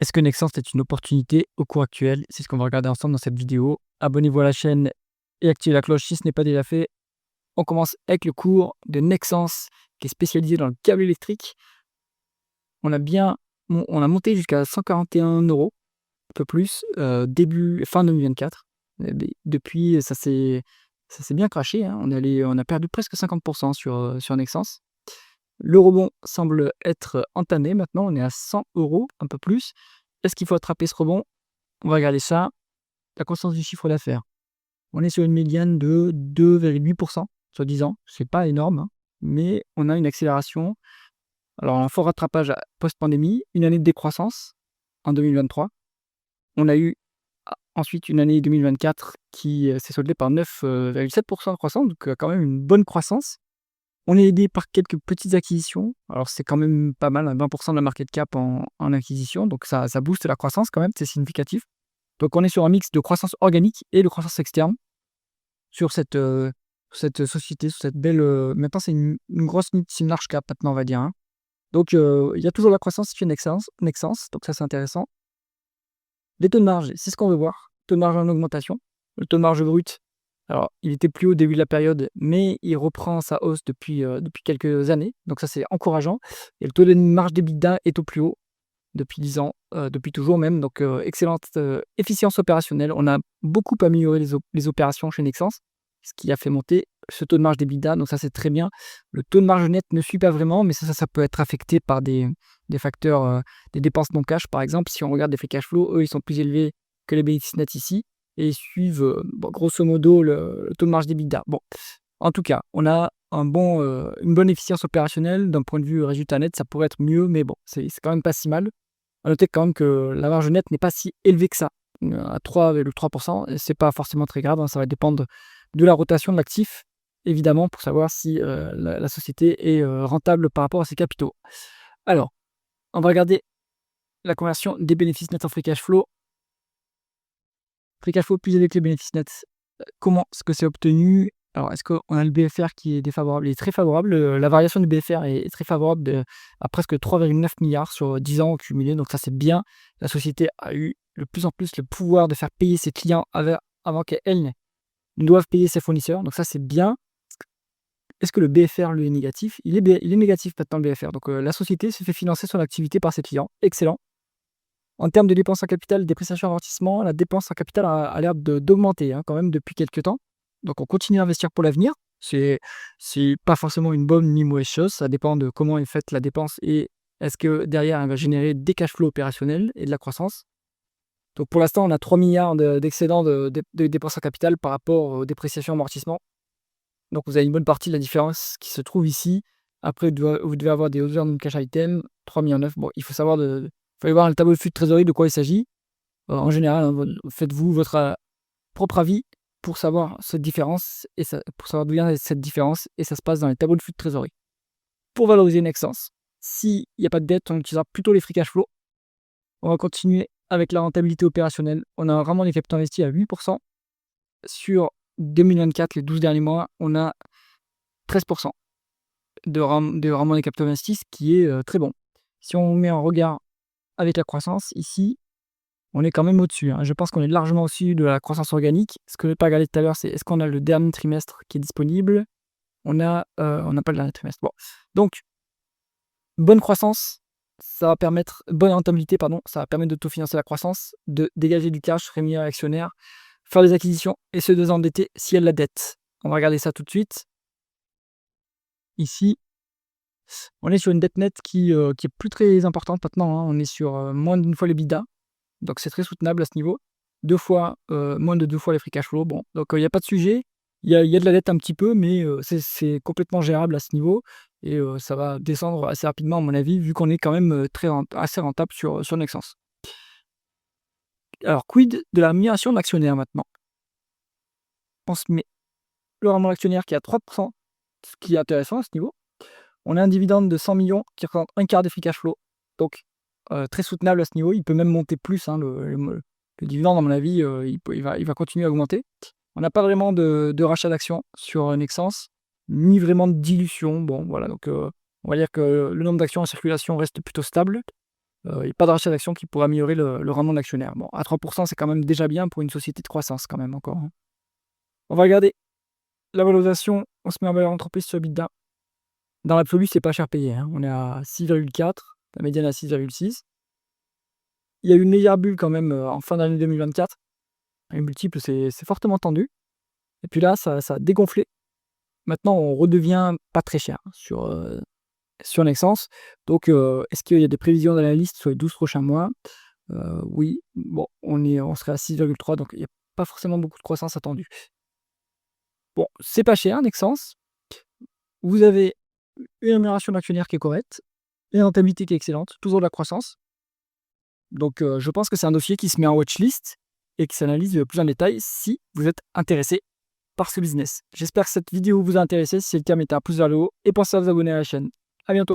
Est-ce que Nexence est une opportunité au cours actuel? C'est ce qu'on va regarder ensemble dans cette vidéo. Abonnez-vous à la chaîne et activez la cloche si ce n'est pas déjà fait. On commence avec le cours de Nexence qui est spécialisé dans le câble électrique. On a monté jusqu'à 141 €, un peu plus, fin 2024. Depuis, ça s'est bien crashé, hein. On a perdu presque 50 sur Nexence. Le rebond semble être entamé maintenant, on est à 100 €, un peu plus. Est-ce qu'il faut attraper ce rebond? On va regarder ça. La croissance du chiffre d'affaires. On est sur une médiane de 2,8 sur 10 ans. C'est pas énorme, hein, mais on a une accélération. Alors un fort rattrapage post-pandémie, une année de décroissance en 2023. On a eu ensuite une année 2024 qui s'est soldée par 9,7 de croissance, donc quand même une bonne croissance. On est aidé par quelques petites acquisitions. Alors c'est quand même pas mal, hein, 20 de la market cap en acquisition, donc ça booste la croissance quand même, c'est significatif. Donc on est sur un mix de croissance organique et de croissance externe sur cette société, sur cette belle, maintenant c'est une grosse c'est une large cap maintenant on va dire, hein. Donc il y a toujours la croissance chez Nexence, donc ça c'est intéressant. Les taux de marge, c'est ce qu'on veut voir. Taux de marge en augmentation. Le taux de marge brut, alors il était plus haut au début de la période, mais il reprend sa hausse depuis quelques années, donc ça c'est encourageant. Et le taux de marge d'EBITDA est au plus haut depuis 10 ans, depuis toujours même, donc excellente, efficience opérationnelle. On a beaucoup amélioré les opérations chez Nexence, ce qui a fait monter ce taux de marge d'EBITDA, donc ça c'est très bien. Le taux de marge net ne suit pas vraiment, mais ça peut être affecté par des facteurs, des dépenses non cash par exemple. Si on regarde les free cash flow, eux ils sont plus élevés que les bénéfices nets ici et ils suivent, grosso modo le taux de marge d'EBITDA. Bon, en tout cas, on a une bonne efficience opérationnelle. D'un point de vue résultat net, ça pourrait être mieux, mais bon, c'est quand même pas si mal. À noter quand même que la marge nette n'est pas si élevée que ça, à 3,3 et c'est pas forcément très grave, hein. Ça va dépendre de la rotation de l'actif, évidemment, pour savoir si, la société est, rentable par rapport à ses capitaux. Alors, on va regarder la conversion des bénéfices nets en free cash flow. Free cash flow plus élevé que les bénéfices nets. Comment est-ce que c'est obtenu? Alors, est-ce qu'on a le BFR qui est défavorable? Il est très favorable, la variation du BFR est très favorable à presque 3,9 milliards sur 10 ans cumulés, donc ça, c'est bien. La société a eu de plus en plus le pouvoir de faire payer ses clients avant qu'elle ne doive payer ses fournisseurs, donc ça, c'est bien. Est-ce que le BFR, lui, est négatif? Il est négatif maintenant, le BFR, donc la société se fait financer son activité par ses clients. Excellent. En termes de dépenses en capital, dépréciation, amortissement, la dépense en capital a l'air d'augmenter, hein, quand même depuis quelques temps. Donc on continue à investir pour l'avenir. C'est pas forcément une bonne ni mauvaise chose, ça dépend de comment est faite la dépense et est-ce que derrière elle va générer des cash flows opérationnels et de la croissance. Donc pour l'instant, on a 3 milliards d'excédent de dépenses en capital par rapport aux dépréciations amortissement. Donc vous avez une bonne partie de la différence qui se trouve ici. Après, vous devez avoir des other non-cash items, 3 millions 9. Bon, il faut aller voir le tableau de flux de trésorerie de quoi il s'agit. En général, hein, faites-vous votre propre avis pour savoir cette différence pour savoir d'où vient cette différence, et ça se passe dans les tableaux de flux de trésorerie. Pour valoriser Nexence, s'il n'y a pas de dette, on utilisera plutôt les free cash flow. On va continuer avec la rentabilité opérationnelle. On a vraiment des capitaux investis à 8 sur 2024, les 12 derniers mois, on a 13 de rendement des capitaux investis, ce qui est très bon. Si on met en regard avec la croissance, ici, on est quand même au-dessus, hein. Je pense qu'on est largement au-dessus de la croissance organique. Ce que je n'ai pas regardé tout à l'heure, c'est est-ce qu'on a le dernier trimestre qui est disponible? On n'a pas le dernier trimestre. Bon, donc bonne croissance, bonne rentabilité, pardon, ça va permettre d'autofinancer la croissance, de dégager du cash, rémunérer l'actionnaire, faire des acquisitions et se désendetter s'il y a de la dette. On va regarder ça tout de suite. Ici, on est sur une dette nette qui est plus très importante maintenant, hein. On est sur moins d'une fois l'EBITDA, donc c'est très soutenable à ce niveau. Moins de 2 fois les free cash flow. Bon, donc il n'y a pas de sujet. Il y a de la dette un petit peu, mais c'est complètement gérable à ce niveau et ça va descendre assez rapidement à mon avis, vu qu'on est quand même assez rentable sur Nexence. Alors quid de la rémunération de l'actionnaire maintenant? On se met le rendement de l'actionnaire qui est à 3 ce qui est intéressant à ce niveau. On a un dividende de 100 millions qui représente un quart des free cash flow, donc très soutenable à ce niveau. Il peut même monter plus, hein, le dividende, à mon avis, il va continuer à augmenter. On n'a pas vraiment de rachat d'actions sur Nexence, ni vraiment de dilution. Bon, voilà, donc on va dire que le nombre d'actions en circulation reste plutôt stable. il y a pas de rachat d'actions qui pourrait améliorer le rendement de l'actionnaire. Bon, à 3 c'est quand même déjà bien pour une société de croissance quand même encore, hein. On va regarder la valorisation, on se met en valeur entreprise sur EBITDA. Dans l'absolu, c'est pas cher payé, hein. On est à 6,4, la médiane à 6,6. Il y a eu une légère bulle quand même, en fin d'année 2024. Les multiples, c'est fortement tendu et puis là, ça a dégonflé. Maintenant, on redevient pas très cher sur Nexans. Donc, est-ce qu'il y a des prévisions d'analystes sur les 12 prochains mois? Oui. Bon, on serait à 6,3, donc il n'y a pas forcément beaucoup de croissance attendue. Bon, c'est pas cher, Nexans. Vous avez une rémunération d'actionnaire qui est correcte, une rentabilité qui est excellente, toujours de la croissance. Donc, je pense que c'est un dossier qui se met en watchlist et qui s'analyse plus en détail si vous êtes intéressé par ce business. J'espère que cette vidéo vous a intéressé. Si c'est le cas, mettez un pouce vers le haut et pensez à vous abonner à la chaîne. À bientôt.